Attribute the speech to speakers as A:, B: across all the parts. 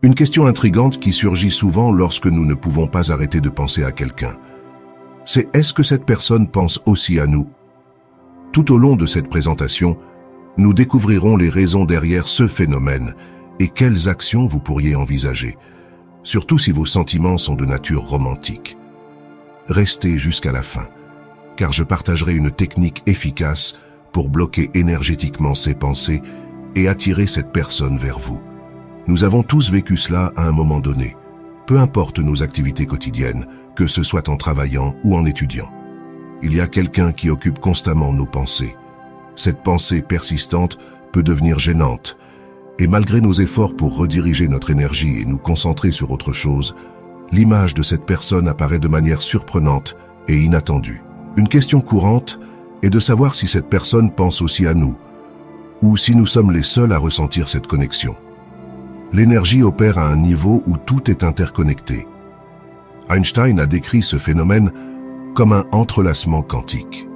A: Une question intrigante qui surgit souvent lorsque nous ne pouvons pas arrêter de penser à quelqu'un. C'est est-ce que cette personne pense aussi à nous? Tout au long de cette présentation, nous découvrirons les raisons derrière ce phénomène et quelles actions vous pourriez envisager, surtout si vos sentiments sont de nature romantique. Restez jusqu'à la fin, car je partagerai une technique efficace pour bloquer énergétiquement ces pensées et attirer cette personne vers vous. Nous avons tous vécu cela à un moment donné, peu importe nos activités quotidiennes, que ce soit en travaillant ou en étudiant. Il y a quelqu'un qui occupe constamment nos pensées. Cette pensée persistante peut devenir gênante, et malgré nos efforts pour rediriger notre énergie et nous concentrer sur autre chose, l'image de cette personne apparaît de manière surprenante et inattendue. Une question courante est de savoir si cette personne pense aussi à nous, ou si nous sommes les seuls à ressentir cette connexion. L'énergie opère à un niveau où tout est interconnecté. Einstein a décrit ce phénomène comme un entrelacement quantique.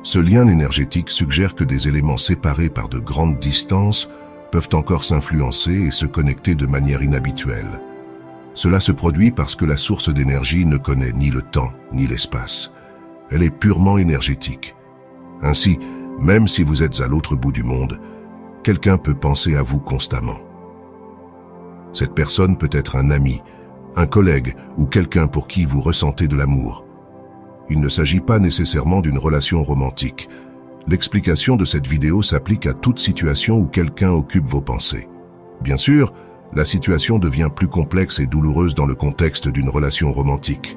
A: Ce lien énergétique suggère que des éléments séparés par de grandes distances peuvent encore s'influencer et se connecter de manière inhabituelle. Cela se produit parce que la source d'énergie ne connaît ni le temps ni l'espace. Elle est purement énergétique. Ainsi, même si vous êtes à l'autre bout du monde, quelqu'un peut penser à vous constamment. Cette personne peut être un ami, un collègue ou quelqu'un pour qui vous ressentez de l'amour. Il ne s'agit pas nécessairement d'une relation romantique. L'explication de cette vidéo s'applique à toute situation où quelqu'un occupe vos pensées. Bien sûr, la situation devient plus complexe et douloureuse dans le contexte d'une relation romantique,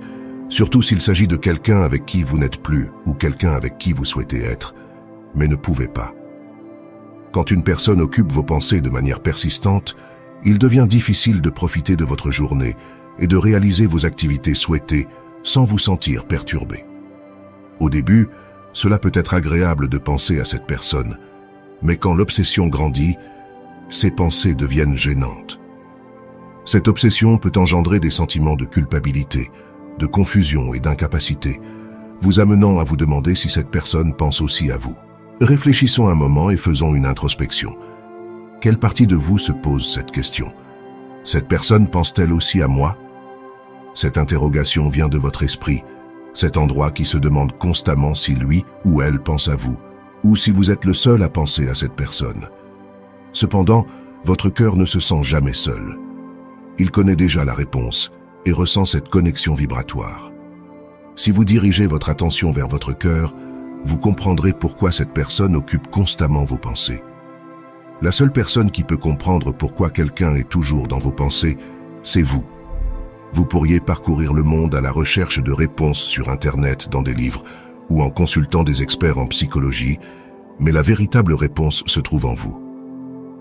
A: surtout s'il s'agit de quelqu'un avec qui vous n'êtes plus ou quelqu'un avec qui vous souhaitez être, mais ne pouvez pas. Quand une personne occupe vos pensées de manière persistante, il devient difficile de profiter de votre journée et de réaliser vos activités souhaitées sans vous sentir perturbé. Au début, cela peut être agréable de penser à cette personne, mais quand l'obsession grandit, ces pensées deviennent gênantes. Cette obsession peut engendrer des sentiments de culpabilité, de confusion et d'incapacité, vous amenant à vous demander si cette personne pense aussi à vous. Réfléchissons un moment et faisons une introspection. Quelle partie de vous se pose cette question? Cette personne pense-t-elle aussi à moi? Cette interrogation vient de votre esprit, cet endroit qui se demande constamment si lui ou elle pense à vous, ou si vous êtes le seul à penser à cette personne. Cependant, votre cœur ne se sent jamais seul. Il connaît déjà la réponse et ressent cette connexion vibratoire. Si vous dirigez votre attention vers votre cœur, vous comprendrez pourquoi cette personne occupe constamment vos pensées. La seule personne qui peut comprendre pourquoi quelqu'un est toujours dans vos pensées, c'est vous. Vous pourriez parcourir le monde à la recherche de réponses sur Internet, dans des livres, ou en consultant des experts en psychologie, mais la véritable réponse se trouve en vous.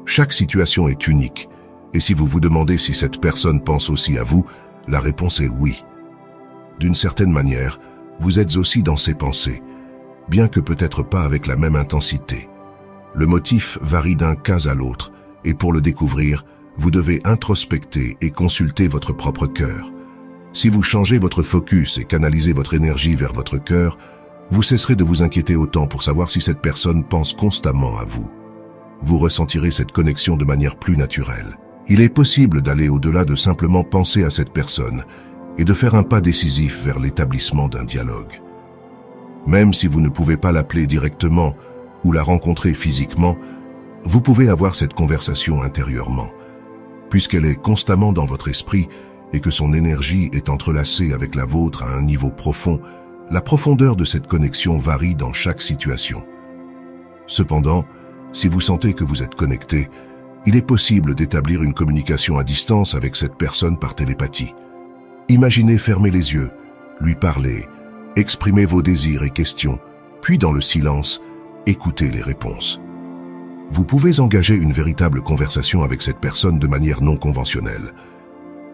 A: Chaque situation est unique, et si vous vous demandez si cette personne pense aussi à vous, la réponse est oui. D'une certaine manière, vous êtes aussi dans ses pensées, bien que peut-être pas avec la même intensité. Le motif varie d'un cas à l'autre, et pour le découvrir, vous devez introspecter et consulter votre propre cœur. Si vous changez votre focus et canalisez votre énergie vers votre cœur, vous cesserez de vous inquiéter autant pour savoir si cette personne pense constamment à vous. Vous ressentirez cette connexion de manière plus naturelle. Il est possible d'aller au-delà de simplement penser à cette personne et de faire un pas décisif vers l'établissement d'un dialogue. Même si vous ne pouvez pas l'appeler directement ou la rencontrer physiquement, vous pouvez avoir cette conversation intérieurement. Puisqu'elle est constamment dans votre esprit et que son énergie est entrelacée avec la vôtre à un niveau profond, la profondeur de cette connexion varie dans chaque situation. Cependant, si vous sentez que vous êtes connecté, il est possible d'établir une communication à distance avec cette personne par télépathie. Imaginez fermer les yeux, lui parler, exprimer vos désirs et questions, puis dans le silence, écoutez les réponses. Vous pouvez engager une véritable conversation avec cette personne de manière non conventionnelle.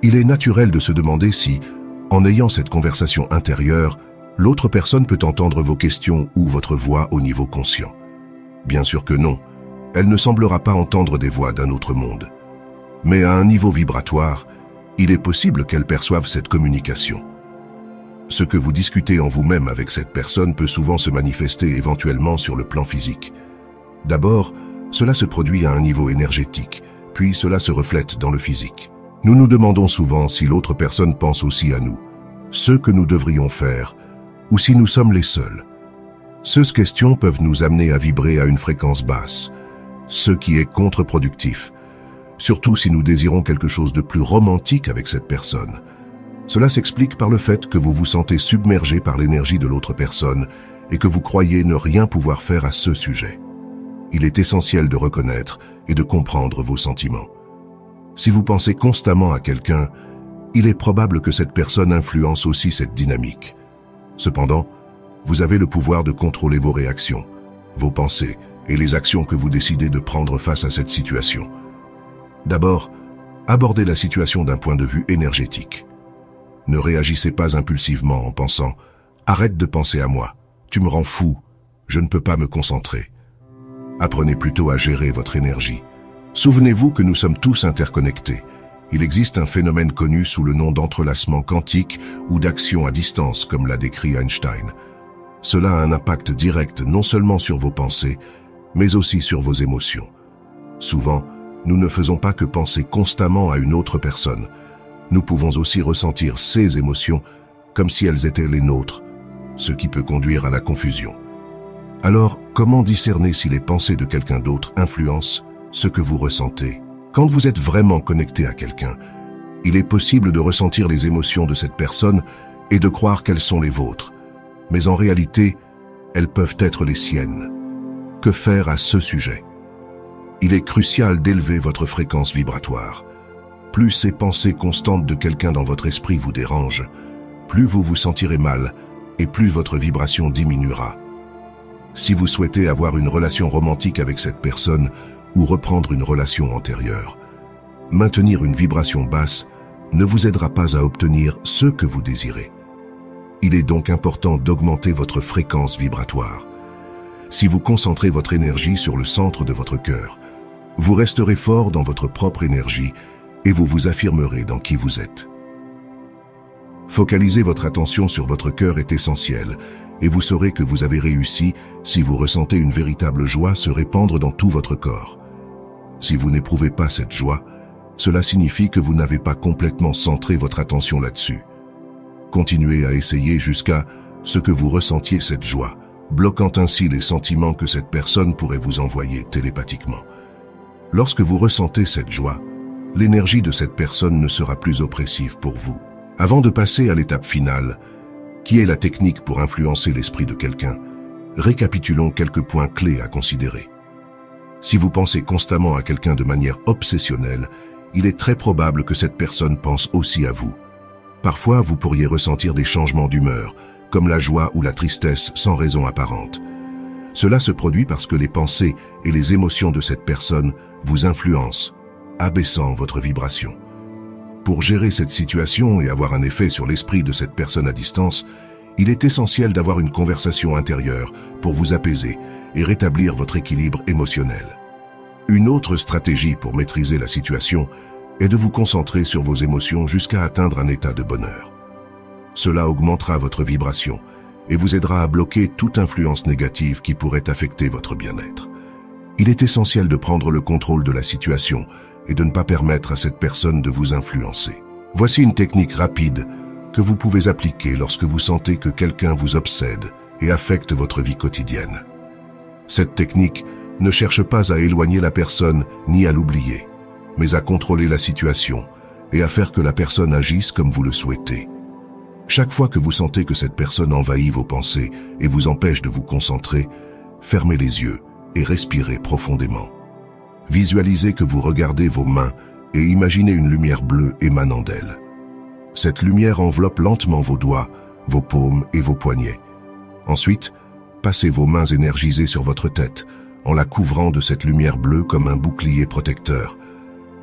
A: Il est naturel de se demander si, en ayant cette conversation intérieure, l'autre personne peut entendre vos questions ou votre voix au niveau conscient. Bien sûr que non, elle ne semblera pas entendre des voix d'un autre monde. Mais à un niveau vibratoire, il est possible qu'elle perçoive cette communication. Ce que vous discutez en vous-même avec cette personne peut souvent se manifester éventuellement sur le plan physique. D'abord, cela se produit à un niveau énergétique, puis cela se reflète dans le physique. Nous nous demandons souvent si l'autre personne pense aussi à nous, ce que nous devrions faire, ou si nous sommes les seuls. Ces questions peuvent nous amener à vibrer à une fréquence basse, ce qui est contre-productif, surtout si nous désirons quelque chose de plus romantique avec cette personne. Cela s'explique par le fait que vous vous sentez submergé par l'énergie de l'autre personne et que vous croyez ne rien pouvoir faire à ce sujet. Il est essentiel de reconnaître et de comprendre vos sentiments. Si vous pensez constamment à quelqu'un, il est probable que cette personne influence aussi cette dynamique. Cependant, vous avez le pouvoir de contrôler vos réactions, vos pensées et les actions que vous décidez de prendre face à cette situation. D'abord, abordez la situation d'un point de vue énergétique. Ne réagissez pas impulsivement en pensant « Arrête de penser à moi, tu me rends fou, je ne peux pas me concentrer ». Apprenez plutôt à gérer votre énergie. Souvenez-vous que nous sommes tous interconnectés. Il existe un phénomène connu sous le nom d'entrelacement quantique ou d'action à distance, comme l'a décrit Einstein. Cela a un impact direct non seulement sur vos pensées, mais aussi sur vos émotions. Souvent, nous ne faisons pas que penser constamment à une autre personne. Nous pouvons aussi ressentir ces émotions comme si elles étaient les nôtres, ce qui peut conduire à la confusion. Alors, comment discerner si les pensées de quelqu'un d'autre influencent ce que vous ressentez? Quand vous êtes vraiment connecté à quelqu'un, il est possible de ressentir les émotions de cette personne et de croire qu'elles sont les vôtres. Mais en réalité, elles peuvent être les siennes. Que faire à ce sujet? Il est crucial d'élever votre fréquence vibratoire. Plus ces pensées constantes de quelqu'un dans votre esprit vous dérangent, plus vous vous sentirez mal et plus votre vibration diminuera. Si vous souhaitez avoir une relation romantique avec cette personne ou reprendre une relation antérieure, maintenir une vibration basse ne vous aidera pas à obtenir ce que vous désirez. Il est donc important d'augmenter votre fréquence vibratoire. Si vous concentrez votre énergie sur le centre de votre cœur, vous resterez fort dans votre propre énergie et vous vous affirmerez dans qui vous êtes. Focaliser votre attention sur votre cœur est essentiel et vous saurez que vous avez réussi si vous ressentez une véritable joie se répandre dans tout votre corps. Si vous n'éprouvez pas cette joie, cela signifie que vous n'avez pas complètement centré votre attention là-dessus. Continuez à essayer jusqu'à ce que vous ressentiez cette joie, bloquant ainsi les sentiments que cette personne pourrait vous envoyer télépathiquement. Lorsque vous ressentez cette joie, l'énergie de cette personne ne sera plus oppressive pour vous. Avant de passer à l'étape finale, qui est la technique pour influencer l'esprit de quelqu'un, récapitulons quelques points clés à considérer. Si vous pensez constamment à quelqu'un de manière obsessionnelle, il est très probable que cette personne pense aussi à vous. Parfois, vous pourriez ressentir des changements d'humeur, comme la joie ou la tristesse sans raison apparente. Cela se produit parce que les pensées et les émotions de cette personne vous influencent, abaissant votre vibration. Pour gérer cette situation et avoir un effet sur l'esprit de cette personne à distance, il est essentiel d'avoir une conversation intérieure pour vous apaiser et rétablir votre équilibre émotionnel. Une autre stratégie pour maîtriser la situation est de vous concentrer sur vos émotions jusqu'à atteindre un état de bonheur. Cela augmentera votre vibration et vous aidera à bloquer toute influence négative qui pourrait affecter votre bien-être. Il est essentiel de prendre le contrôle de la situation et de ne pas permettre à cette personne de vous influencer. Voici une technique rapide que vous pouvez appliquer lorsque vous sentez que quelqu'un vous obsède et affecte votre vie quotidienne. Cette technique ne cherche pas à éloigner la personne ni à l'oublier, mais à contrôler la situation et à faire que la personne agisse comme vous le souhaitez. Chaque fois que vous sentez que cette personne envahit vos pensées et vous empêche de vous concentrer, fermez les yeux et respirez profondément. Visualisez que vous regardez vos mains et imaginez une lumière bleue émanant d'elles. Cette lumière enveloppe lentement vos doigts, vos paumes et vos poignets. Ensuite, passez vos mains énergisées sur votre tête, en la couvrant de cette lumière bleue comme un bouclier protecteur.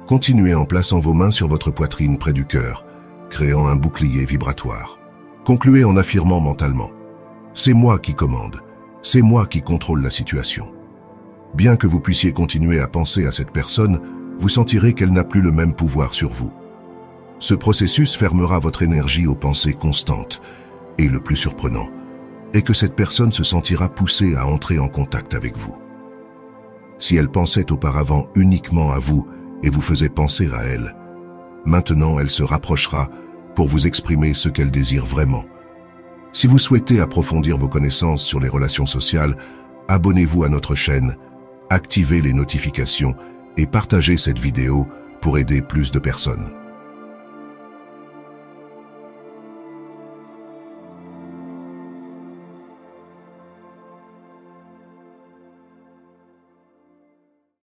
A: Continuez en plaçant vos mains sur votre poitrine près du cœur, créant un bouclier vibratoire. Concluez en affirmant mentalement « C'est moi qui commande, c'est moi qui contrôle la situation ». Bien que vous puissiez continuer à penser à cette personne, vous sentirez qu'elle n'a plus le même pouvoir sur vous. Ce processus fermera votre énergie aux pensées constantes, et le plus surprenant est que cette personne se sentira poussée à entrer en contact avec vous. Si elle pensait auparavant uniquement à vous et vous faisait penser à elle. Maintenant, elle se rapprochera pour vous exprimer ce qu'elle désire vraiment. Si vous souhaitez approfondir vos connaissances sur les relations sociales, abonnez-vous à notre chaîne, activez les notifications et partagez cette vidéo pour aider plus de personnes.